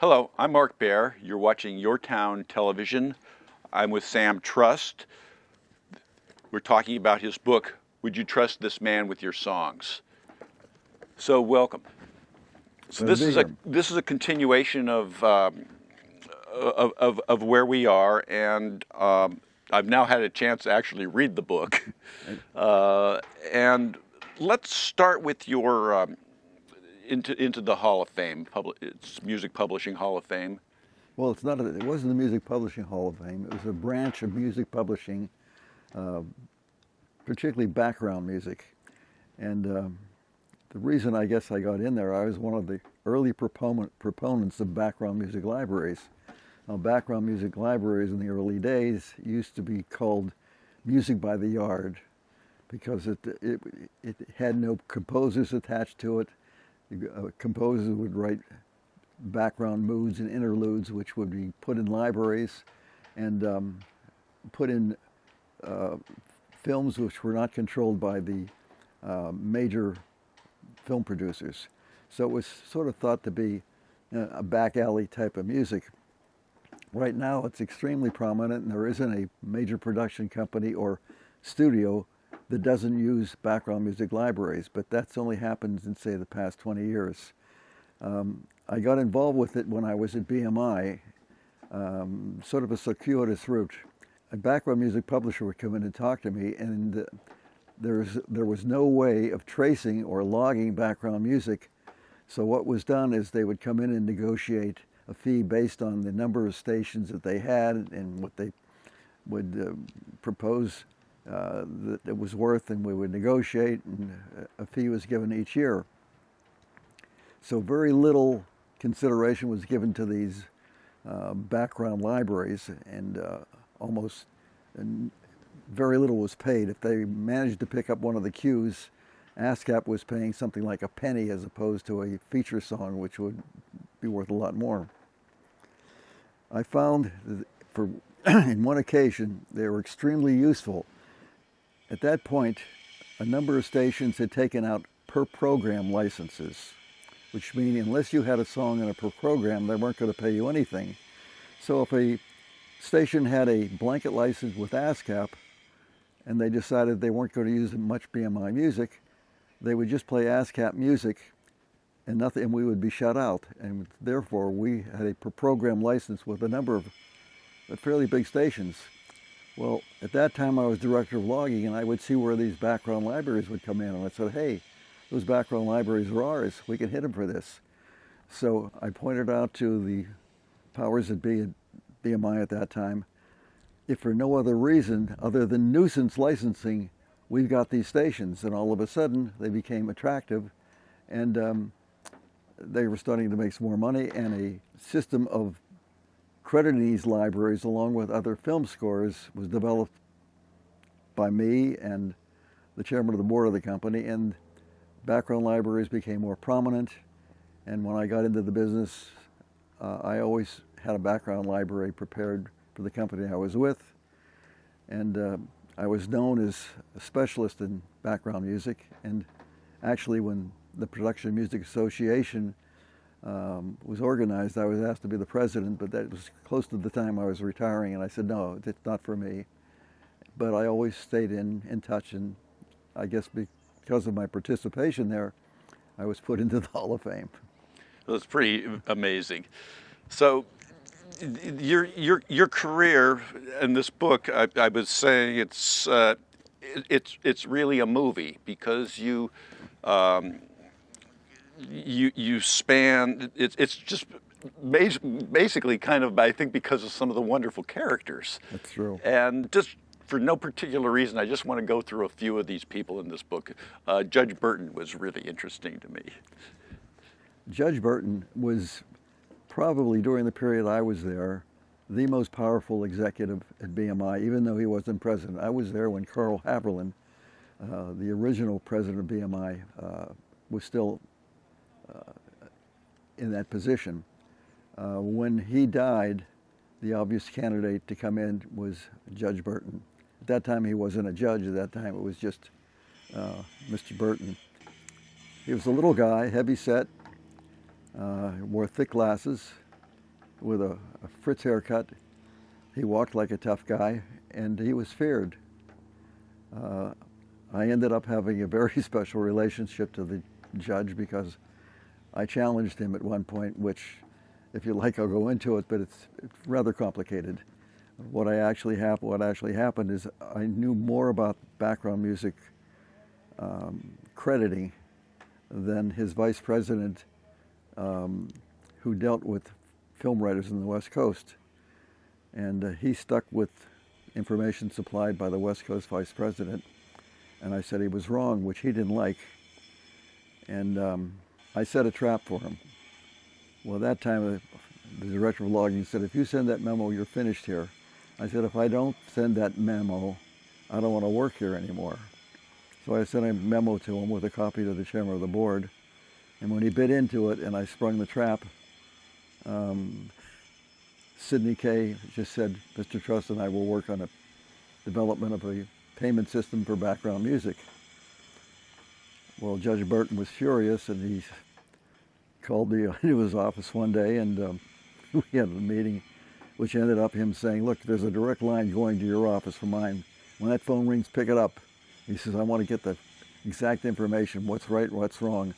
Hello, I'm Mark Baer. You're watching YourTown television. I'm with Sam Trust. We're talking about his book, Would You Trust This Man with Your Songs? So welcome. So this is a continuation of where we are, and I've now had a chance to actually read the book. And let's start with your into the Hall of Fame, it's Music Publishing Hall of Fame. Well, it wasn't the Music Publishing Hall of Fame. It was a branch of music publishing, particularly background music. And the reason I guess I got in there, I was one of the early proponents of background music libraries. Now, background music libraries in the early days used to be called music by the yard because it had no composers attached to it. Composers would write background moods and interludes, which would be put in libraries and put in films which were not controlled by the major film producers. So it was sort of thought to be a back alley type of music. Right now it's extremely prominent, and there isn't a major production company or studio that doesn't use background music libraries, but that's only happened in, say, the past 20 years. I got involved with it when I was at BMI, sort of a circuitous route. A background music publisher would come in and talk to me, and there was no way of tracing or logging background music. So what was done is they would come in and negotiate a fee based on the number of stations that they had and what they would propose that it was worth, and we would negotiate, and a fee was given each year. So very little consideration was given to these background libraries, and very little was paid. If they managed to pick up one of the cues, ASCAP was paying something like a penny as opposed to a feature song, which would be worth a lot more. I found that in one occasion they were extremely useful. At that point, a number of stations had taken out per program licenses, which means unless you had a song in a per program, they weren't going to pay you anything. So if a station had a blanket license with ASCAP and they decided they weren't going to use much BMI music, they would just play ASCAP music and nothing, and we would be shut out. And therefore, we had a per program license with a number of fairly big stations. Well, at that time I was director of logging, and I would see where these background libraries would come in, and I said, hey, those background libraries are ours. We can hit them for this. So I pointed out to the powers that be at BMI at that time, if for no other reason other than nuisance licensing, we've got these stations. And all of a sudden they became attractive, and they were starting to make some more money, and a system of crediting these libraries along with other film scores was developed by me and the chairman of the board of the company, and background libraries became more prominent. And when I got into the business, I always had a background library prepared for the company I was with, and I was known as a specialist in background music. And actually, when the Production Music Association was organized, I was asked to be the president, but that was close to the time I was retiring, and I said, no, it's not for me. But I always stayed in touch, and I guess because of my participation there, I was put into the Hall of Fame. Well, it's pretty amazing. So your career in this book, I was saying it's really a movie, because you span, it's just basically kind of, I think, because of some of the wonderful characters. That's true. And just for no particular reason, I just want to go through a few of these people in this book. Judge Burton was really interesting to me. Judge Burton was probably, during the period I was there, the most powerful executive at BMI, even though he wasn't president. I was there when Carl Haberlin, the original president of BMI, was still in that position. When he died, the obvious candidate to come in was Judge Burton. At that time, he wasn't a judge. At that time, it was just Mr. Burton. He was a little guy, heavy set, wore thick glasses, with a Fritz haircut. He walked like a tough guy, and he was feared. I ended up having a very special relationship to the judge because I challenged him at one point, which, if you like, I'll go into it, but it's rather complicated. What actually happened is I knew more about background music crediting than his vice president, who dealt with film writers in the West Coast. And he stuck with information supplied by the West Coast vice president. And I said he was wrong, which he didn't like. And I set a trap for him. Well, at that time, the director of logging said, if you send that memo, you're finished here. I said, if I don't send that memo, I don't want to work here anymore. So I sent a memo to him with a copy to the chairman of the board. And when he bit into it and I sprung the trap, Sidney Kay just said, Mr. Truss and I will work on a development of a payment system for background music. Well, Judge Burton was furious, and he called me into his office one day, and we had a meeting, which ended up him saying, look, there's a direct line going to your office from mine. When that phone rings, pick it up. He says, I want to get the exact information, what's right, what's wrong,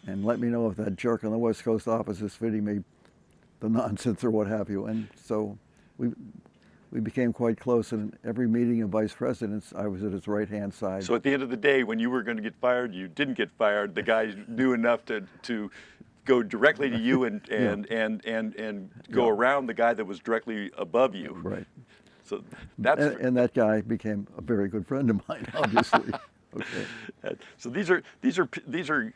and let me know if that jerk on the West Coast office is feeding me the nonsense or what have you. And so we became quite close, and every meeting of vice presidents, I was at his right-hand side. So at the end of the day, when you were going to get fired, you didn't get fired. The guy knew enough to go directly to you and go around the guy that was directly above you. Right. So that's and that guy became a very good friend of mine, obviously. Okay. So these are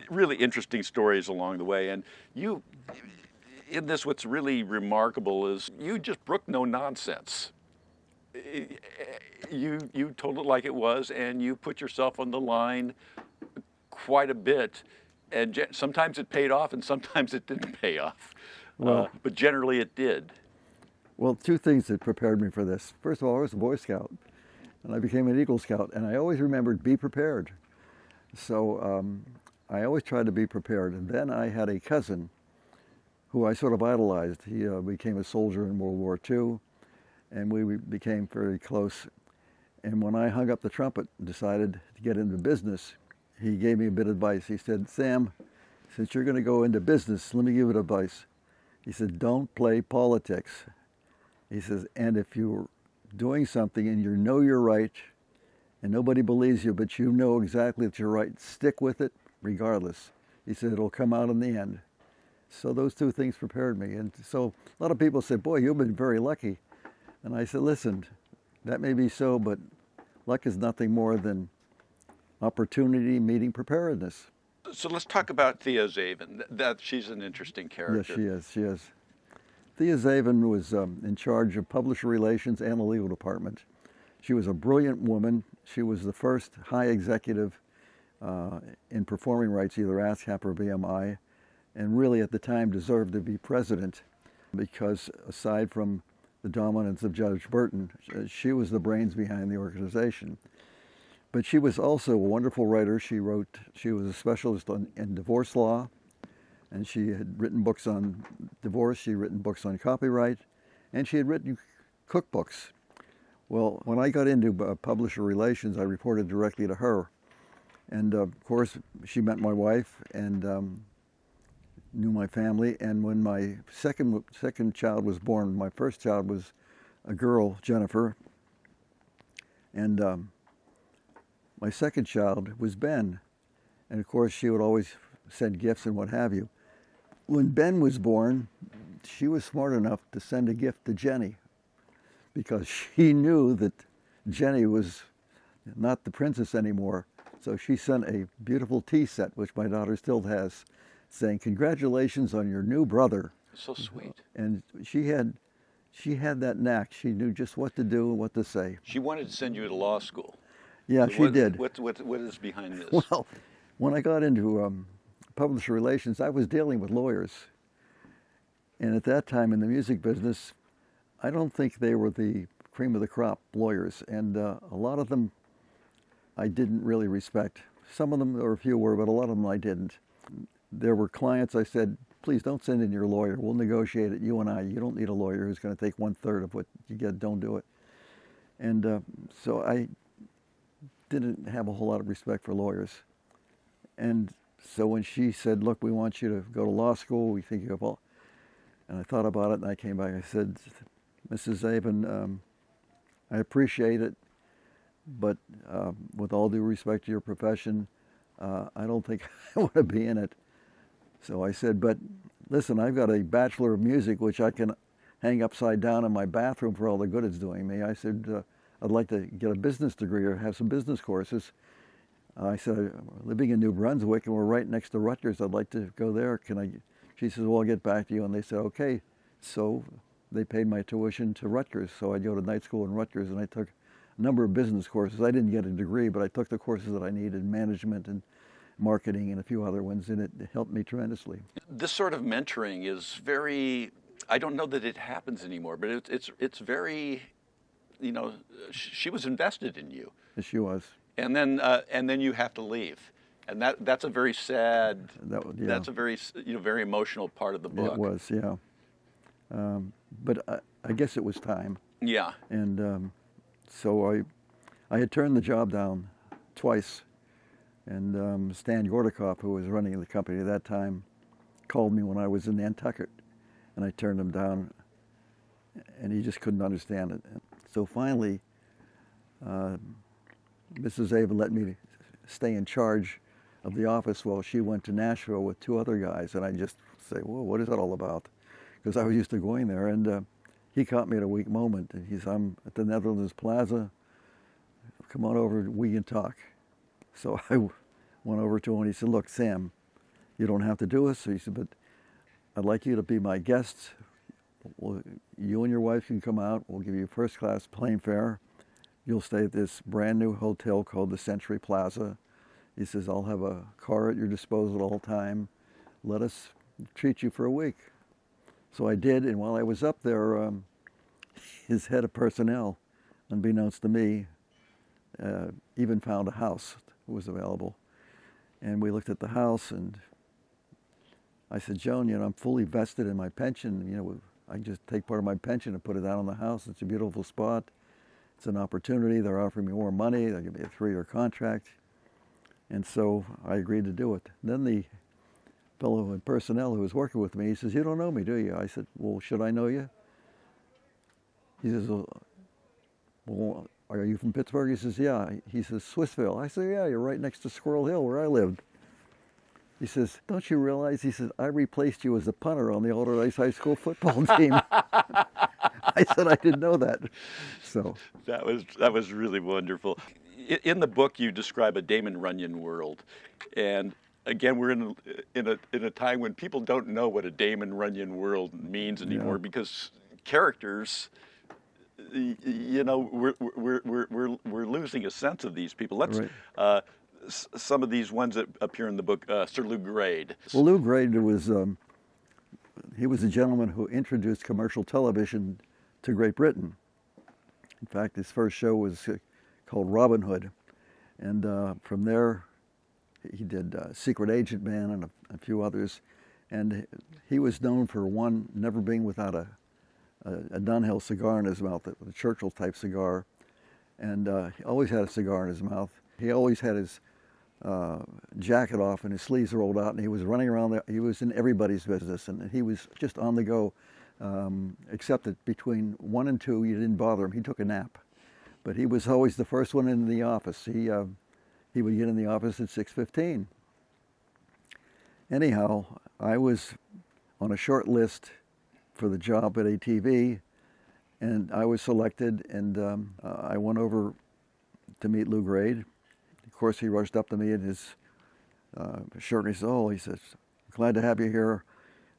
really interesting stories along the way, and you. In this, what's really remarkable is you just brook no nonsense. You told it like it was, and you put yourself on the line quite a bit. And sometimes it paid off, and sometimes it didn't pay off. Well, but generally it did. Well, two things that prepared me for this. First of all, I was a Boy Scout, and I became an Eagle Scout, and I always remembered, be prepared. So I always tried to be prepared. And then I had a cousin who I sort of idolized. He became a soldier in World War II, and we became very close. And when I hung up the trumpet and decided to get into business, he gave me a bit of advice. He said, Sam, since you're going to go into business, let me give you advice. He said, don't play politics. He says, and if you're doing something and you know you're right, and nobody believes you, but you know exactly that you're right, stick with it regardless. He said, it'll come out in the end. So those two things prepared me. And so a lot of people say, boy, you've been very lucky. And I said, listen, that may be so, but luck is nothing more than opportunity meeting preparedness. So let's talk about Thea Zavin. She's an interesting character. Yes, she is. Thea Zavin was in charge of publisher relations and the legal department. She was a brilliant woman. She was the first high executive in performing rights, either ASCAP or BMI, and really at the time deserved to be president because aside from the dominance of Judge Burton, she was the brains behind the organization. But she was also a wonderful writer. She was a specialist in divorce law, and she had written books on divorce, she had written books on copyright, and she had written cookbooks. Well, when I got into publisher relations, I reported directly to her. And of course, she met my wife and knew my family. And when my second child was born, my first child was a girl, Jennifer, and my second child was Ben. And of course, she would always send gifts and what have you. When Ben was born, she was smart enough to send a gift to Jenny because she knew that Jenny was not the princess anymore. So she sent a beautiful tea set, which my daughter still has, saying, congratulations on your new brother. So sweet. And she had that knack. She knew just what to do and what to say. She wanted to send you to law school. Yeah, So she did. What is behind this? Well, when I got into publisher relations, I was dealing with lawyers. And at that time in the music business, I don't think they were the cream of the crop lawyers. And a lot of them I didn't really respect. Some of them, or a few were, but a lot of them I didn't. There were clients I said, please don't send in your lawyer. We'll negotiate it, you and I. You don't need a lawyer who's going to take 1/3 of what you get. Don't do it. And so I didn't have a whole lot of respect for lawyers. And so when she said, look, we want you to go to law school, we think you have all, and I thought about it, and I came back, I said, Mrs. Avon, I appreciate it, but with all due respect to your profession, I don't think I want to be in it. So I said, but listen, I've got a Bachelor of Music, which I can hang upside down in my bathroom for all the good it's doing me. I said, I'd like to get a business degree or have some business courses. I said, living in New Brunswick, and we're right next to Rutgers. I'd like to go there. Can I? She says, well, I'll get back to you. And they said, okay. So they paid my tuition to Rutgers. So I'd go to night school in Rutgers, and I took a number of business courses. I didn't get a degree, but I took the courses that I needed, management and marketing and a few other ones, and it helped me tremendously. This sort of mentoring is very, I don't know that it happens anymore, but it's very, you know, she was invested in you. Yes, she was. And then you have to leave, and that's a very sad. That's a very, you know, very emotional part of the book. It was, yeah. But I guess it was time. Yeah. And so I had turned the job down twice, and Stan Yordikoff, who was running the company at that time, called me when I was in Nantucket, and I turned him down, and he just couldn't understand it. So finally, Mrs. Avon let me stay in charge of the office while she went to Nashville with 2 other guys, and I just say, whoa, what is that all about? Because I was used to going there, and he caught me at a weak moment. And he said, I'm at the Netherlands Plaza, come on over, we can talk. So I went over to him, and he said, look, Sam, you don't have to do this. So he said, but I'd like you to be my guest. Well, you and your wife can come out, we'll give you first-class plane fare. You'll stay at this brand new hotel called the Century Plaza. He says, I'll have a car at your disposal all the time. Let us treat you for a week. So I did, and while I was up there, his head of personnel, unbeknownst to me, even found a house that was available. And we looked at the house, and I said, Joan, you know, I'm fully vested in my pension. You know, I just take part of my pension and put it out on the house. It's a beautiful spot. It's an opportunity. They're offering me more money. They'll give me a 3-year contract. And so I agreed to do it. Then the fellow in personnel who was working with me, he says, you don't know me, do you? I said, well, should I know you? He says, well, are you from Pittsburgh? He says, yeah. He says, Swissville. I said, yeah, you're right next to Squirrel Hill where I lived. He says, don't you realize, he says, I replaced you as a punter on the Alder Ice High School football team. I said, I didn't know that. So that was really wonderful. In the book, you describe a Damon Runyon world, and again, we're in a time when people don't know what a Damon Runyon world means anymore, because characters, you know, we're losing a sense of these people. Let's some of these ones that appear in the book. Sir Lou Grade. Well, Lou Grade was he was a gentleman who introduced commercial television to Great Britain. In fact, his first show was called Robin Hood, and from there he did Secret Agent Man and a few others, and he was known for one, never being without a Dunhill cigar in his mouth, a Churchill type cigar, and he always had a cigar in his mouth. He always had his jacket off and his sleeves rolled out, and he was running around there. He was in everybody's business, and he was just on the go, except that between 1 and 2 you didn't bother him. He took a nap, but he was always the first one in the office. He would get in the office at 6:15. Anyhow, I was on a short list for the job at ATV, and I was selected, and I went over to meet Lou Grade. Of course, he rushed up to me in his shirt, and he said, oh, he says, glad to have you here.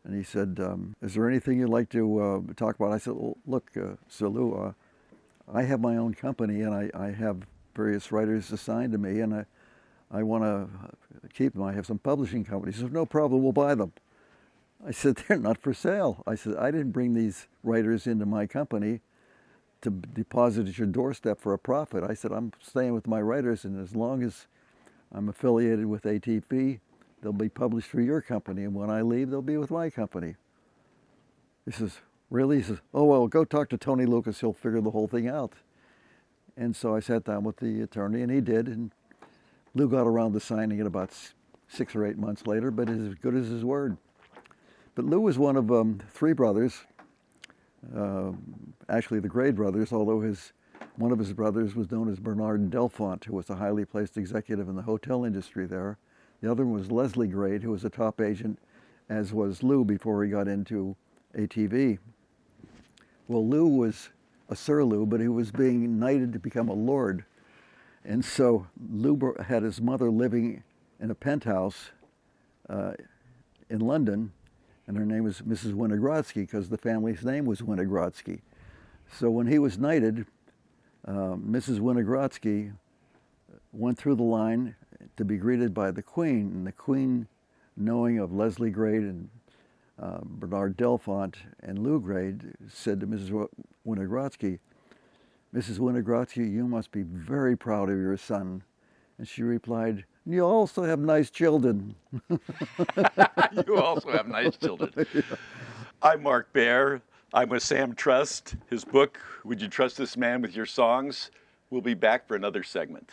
And he said, is there anything you'd like to talk about? I said, well, look, Sir Lou, I have my own company, and I have various writers assigned to me, and I want to keep them. I have some publishing companies. He said, no problem, we'll buy them. I said, they're not for sale. I said, I didn't bring these writers into my company to deposit at your doorstep for a profit. I said, I'm staying with my writers, and as long as I'm affiliated with ATP, they'll be published through your company, and when I leave, they'll be with my company. He says, really? He says, oh, well, go talk to Tony Lucas. He'll figure the whole thing out. And so I sat down with the attorney, and he did. And Lou got around to signing it about 6 or 8 months later, but as good as his word. But Lou was one of 3 brothers, actually the Grade brothers, although one of his brothers was known as Bernard Delfont, who was a highly placed executive in the hotel industry there. The other one was Leslie Grade, who was a top agent, as was Lou before he got into ATV. Well, Lou was a Sir Lou, but he was being knighted to become a lord. And so Lou had his mother living in a penthouse in London, and her name was Mrs. Winogrodsky because the family's name was Winogrodsky. So when he was knighted, Mrs. Winogrodsky went through the line to be greeted by the Queen, and the Queen, knowing of Leslie Grade and Bernard Delfont and Lou Grade, said to Mrs. Winogrodsky, Mrs. Winogrodsky, you must be very proud of your son. And she replied, you also have nice children. You also have nice children. Yeah. I'm Mark Baer. I'm with Sam Trust. His book, Would You Trust This Man with Your Songs? We'll be back for another segment.